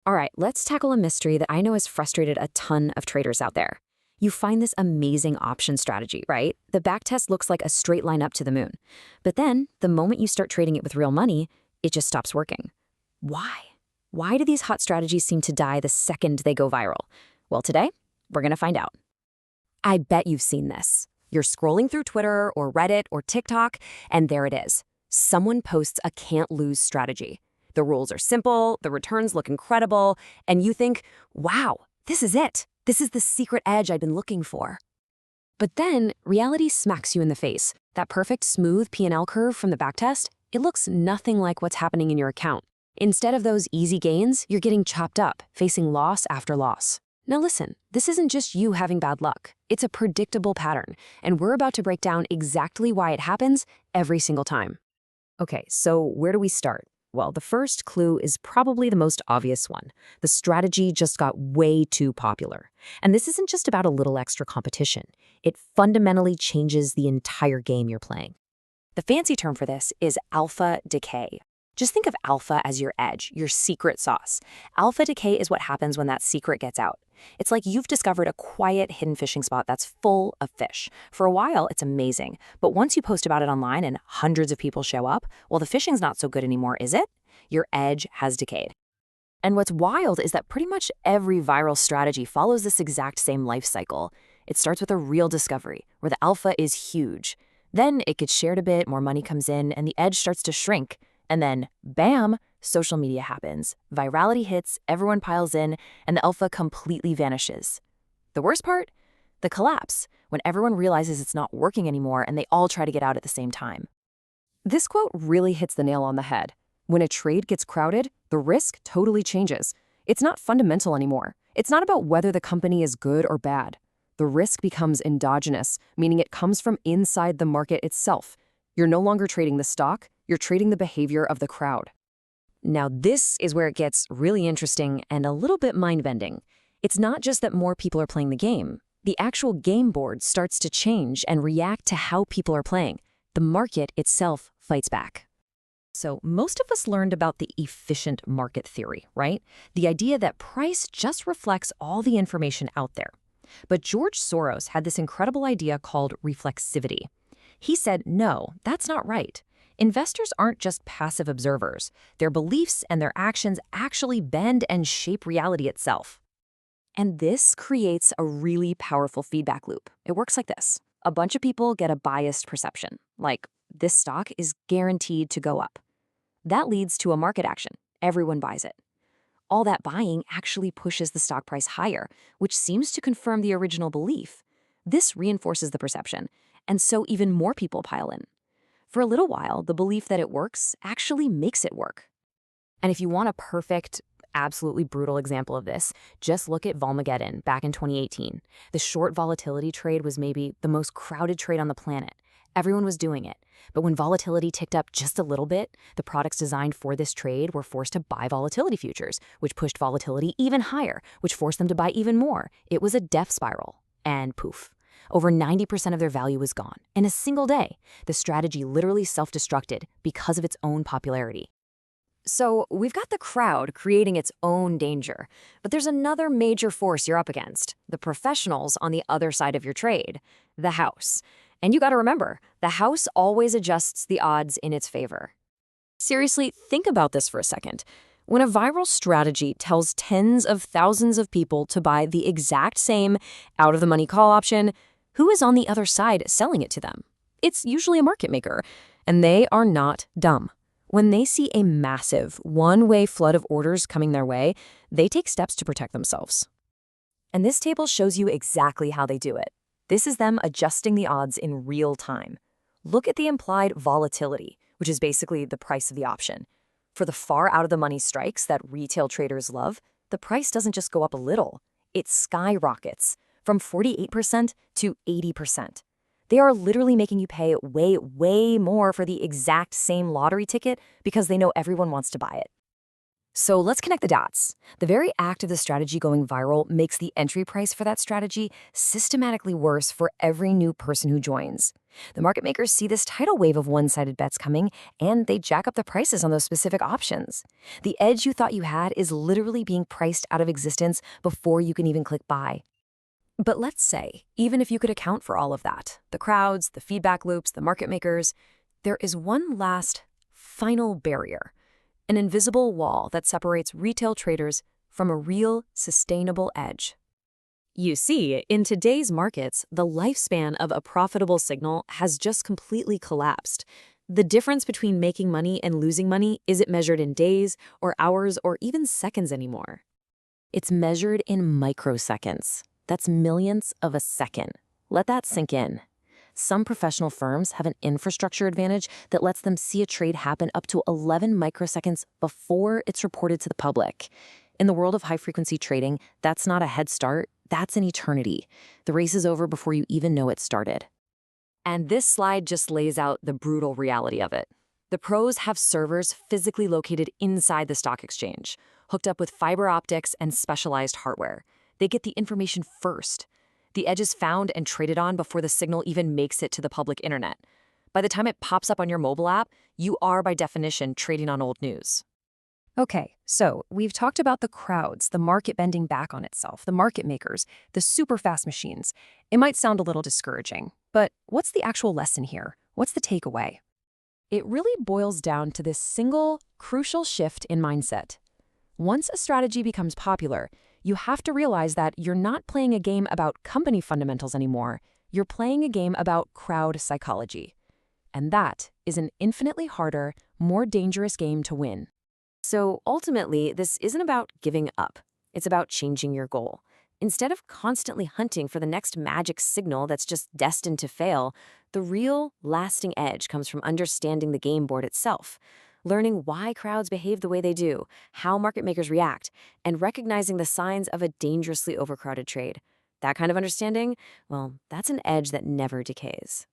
All right, let's tackle a mystery that I know has frustrated a ton of traders out there. You find this amazing option strategy, right? The backtest looks like a straight line up to the moon. But then, the moment you start trading it with real money, it just stops working. Why? Why do these hot strategies seem to die the second they go viral? Well, today, we're going to find out. I bet you've seen this. You're scrolling through Twitter or Reddit or TikTok, and there it is. Someone posts a can't lose strategy. The rules are simple, the returns look incredible, and you think, wow, this is it. This is the secret edge I've been looking for. But then reality smacks you in the face. That perfect smooth P&L curve from the backtest, it looks nothing like what's happening in your account. Instead of those easy gains, you're getting chopped up, facing loss after loss. Now listen, this isn't just you having bad luck. It's a predictable pattern, and we're about to break down exactly why it happens every single time. Okay, so where do we start? Well, the first clue is probably the most obvious one. The strategy just got way too popular. And this isn't just about a little extra competition. It fundamentally changes the entire game you're playing. The fancy term for this is alpha decay. Just think of alpha as your edge, your secret sauce. Alpha decay is what happens when that secret gets out. It's like you've discovered a quiet, hidden fishing spot that's full of fish. For a while, it's amazing. But once you post about it online and hundreds of people show up, well, the fishing's not so good anymore, is it? Your edge has decayed. And what's wild is that pretty much every viral strategy follows this exact same life cycle. It starts with a real discovery, where the alpha is huge. Then it gets shared a bit, more money comes in, and the edge starts to shrink. And then, bam, social media happens. Virality hits, everyone piles in, and the alpha completely vanishes. The worst part? The collapse, when everyone realizes it's not working anymore and they all try to get out at the same time. This quote really hits the nail on the head. When a trade gets crowded, the risk totally changes. It's not fundamental anymore. It's not about whether the company is good or bad. The risk becomes endogenous, meaning it comes from inside the market itself. You're no longer trading the stock, you're trading the behavior of the crowd. Now, this is where it gets really interesting and a little bit mind-bending. It's not just that more people are playing the game. The actual game board starts to change and react to how people are playing. The market itself fights back. So most of us learned about the efficient market theory, right? The idea that price just reflects all the information out there. But George Soros had this incredible idea called reflexivity. He said, no, that's not right. Investors aren't just passive observers. Their beliefs and their actions actually bend and shape reality itself. And this creates a really powerful feedback loop. It works like this. A bunch of people get a biased perception, like this stock is guaranteed to go up. That leads to a market action. Everyone buys it. All that buying actually pushes the stock price higher, which seems to confirm the original belief. This reinforces the perception, and so even more people pile in. For a little while, the belief that it works actually makes it work. And if you want a perfect, absolutely brutal example of this, just look at Volmageddon back in 2018. The short volatility trade was maybe the most crowded trade on the planet. Everyone was doing it. But when volatility ticked up just a little bit, the products designed for this trade were forced to buy volatility futures, which pushed volatility even higher, which forced them to buy even more. It was a death spiral. And poof. Over 90% of their value was gone. In a single day, the strategy literally self-destructed because of its own popularity. So we've got the crowd creating its own danger, but there's another major force you're up against, the professionals on the other side of your trade, the house. And you got to remember, the house always adjusts the odds in its favor. Seriously, think about this for a second. When a viral strategy tells tens of thousands of people to buy the exact same out-of-the-money call option, who is on the other side selling it to them? It's usually a market maker, and they are not dumb. When they see a massive, one-way flood of orders coming their way, they take steps to protect themselves. And this table shows you exactly how they do it. This is them adjusting the odds in real time. Look at the implied volatility, which is basically the price of the option. For the far out-of-the-money strikes that retail traders love, the price doesn't just go up a little. It skyrockets from 48% to 80%. They are literally making you pay way, way more for the exact same lottery ticket because they know everyone wants to buy it. So let's connect the dots. The very act of the strategy going viral makes the entry price for that strategy systematically worse for every new person who joins. The market makers see this tidal wave of one-sided bets coming, and they jack up the prices on those specific options. The edge you thought you had is literally being priced out of existence before you can even click buy. But let's say, even if you could account for all of that, the crowds, the feedback loops, the market makers, there is one last, final barrier, an invisible wall that separates retail traders from a real, sustainable edge. You see, in today's markets, the lifespan of a profitable signal has just completely collapsed. The difference between making money and losing money isn't measured in days or hours or even seconds anymore. It's measured in microseconds. That's millionths of a second. Let that sink in. Some professional firms have an infrastructure advantage that lets them see a trade happen up to 11 microseconds before it's reported to the public. In the world of high-frequency trading, that's not a head start, that's an eternity. The race is over before you even know it started. And this slide just lays out the brutal reality of it. The pros have servers physically located inside the stock exchange, hooked up with fiber optics and specialized hardware. They get the information first. The edge is found and traded on before the signal even makes it to the public internet. By the time it pops up on your mobile app, you are, by definition, trading on old news. Okay, so we've talked about the crowds, the market bending back on itself, the market makers, the super fast machines. It might sound a little discouraging, but what's the actual lesson here? What's the takeaway? It really boils down to this single, crucial shift in mindset. Once a strategy becomes popular, you have to realize that you're not playing a game about company fundamentals anymore. You're playing a game about crowd psychology. And that is an infinitely harder, more dangerous game to win. So ultimately, this isn't about giving up. It's about changing your goal. Instead of constantly hunting for the next magic signal that's just destined to fail, the real, lasting edge comes from understanding the game board itself, learning why crowds behave the way they do, how market makers react, and recognizing the signs of a dangerously overcrowded trade. That kind of understanding, well, that's an edge that never decays.